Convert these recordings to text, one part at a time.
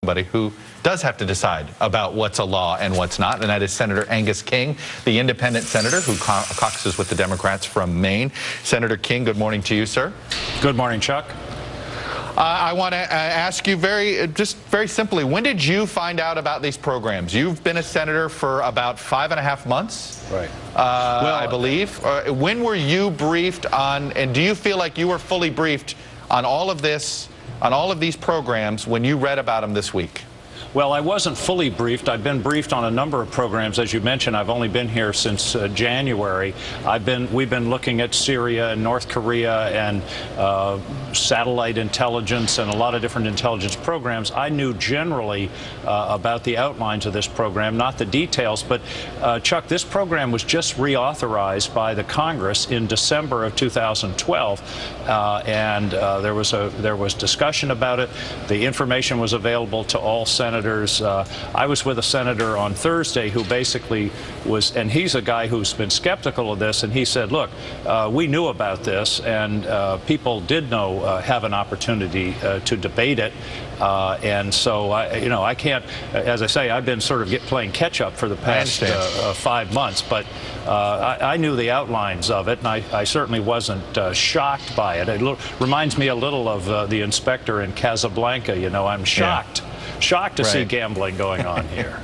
somebody who does have to decide about what's a law and what's not, and that is Senator Angus King, the independent senator who caucuses with the Democrats from Maine. Senator King, good morning to you, sir. Good morning, Chuck. I want to ask you just very simply, when did you find out about these programs? You've been a senator for about 5.5 months, right? Well, I believe. When were you briefed on, and do you feel like you were fully briefed on all of this, on all of these programs when you read about them this week? Well, I wasn't fully briefed. I've been briefed on a number of programs. As you mentioned, I've only been here since January. We've been looking at Syria and North Korea and satellite intelligence and a lot of different intelligence programs. I knew generally about the outlines of this program, not the details. But, Chuck, this program was just reauthorized by the Congress in December of 2012, and there was discussion about it. The information was available to all senators. I was with a senator on Thursday who basically was, and he's a guy who's been skeptical of this, and he said, look, we knew about this, and people did have an opportunity to debate it. And so, I can't, as I say, I've been sort of playing catch up for the past 5 months, but I knew the outlines of it, and I certainly wasn't shocked by it. It reminds me a little of the inspector in Casablanca. I'm shocked. Yeah. Shocked to see gambling going on here.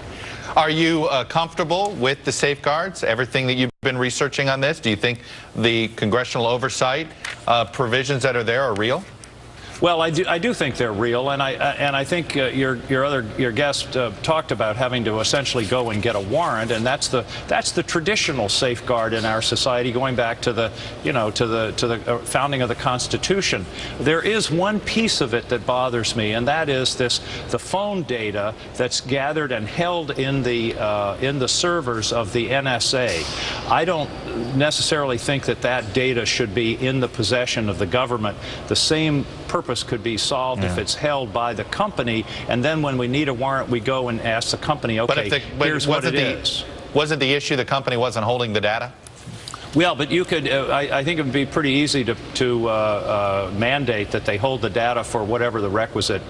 Are you comfortable with the safeguards, everything that you've been researching on this? Do you think the congressional oversight provisions that are there are real? Well, I do think they're real, and I think your guest talked about having to essentially go and get a warrant, and that's the traditional safeguard in our society, going back to the to the founding of the Constitution. There is one piece of it that bothers me, and that is the phone data that's gathered and held in the servers of the NSA. I don't necessarily think that data should be in the possession of the government. The same purpose could be solved if it's held by the company, and then when we need a warrant, we go and ask the company, okay, here's what it is. Wasn't the issue the company wasn't holding the data? Well, but you could, I think it would be pretty easy to mandate that they hold the data for whatever the requisite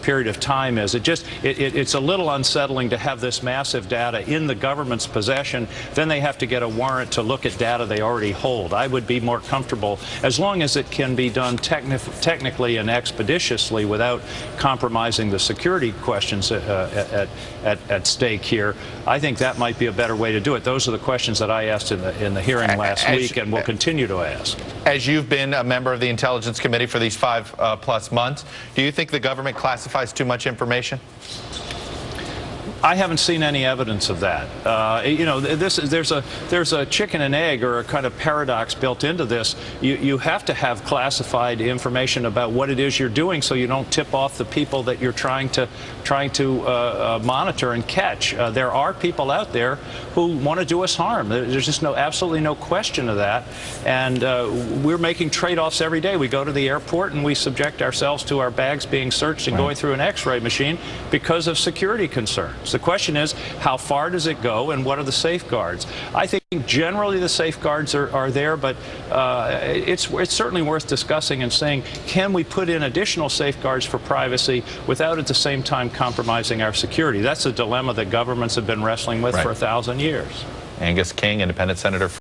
period of time is. It's a little unsettling to have this massive data in the government's possession. Then they have to get a warrant to look at data they already hold. I would be more comfortable, as long as it can be done technically and expeditiously without compromising the security questions at stake here. I think that might be a better way to do it. Those are the questions that I asked in the hearing last week, and will continue to ask. As you've been a member of the Intelligence Committee for these 5+ months, do you think the government classifies too much information? I haven't seen any evidence of that. There's a chicken and egg, or a kind of paradox built into this. You have to have classified information about what it is you're doing, so you don't tip off the people that you're trying to monitor and catch. There are people out there who want to do us harm. There's just absolutely no question of that. And we're making trade-offs every day. We go to the airport and we subject ourselves to our bags being searched and going through an X-ray machine because of security concerns. The question is, how far does it go, and what are the safeguards? I think generally the safeguards are there, but it's certainly worth discussing and saying, can we put in additional safeguards for privacy without at the same time compromising our security? That's a dilemma that governments have been wrestling with for 1,000 years. Angus King, independent senator.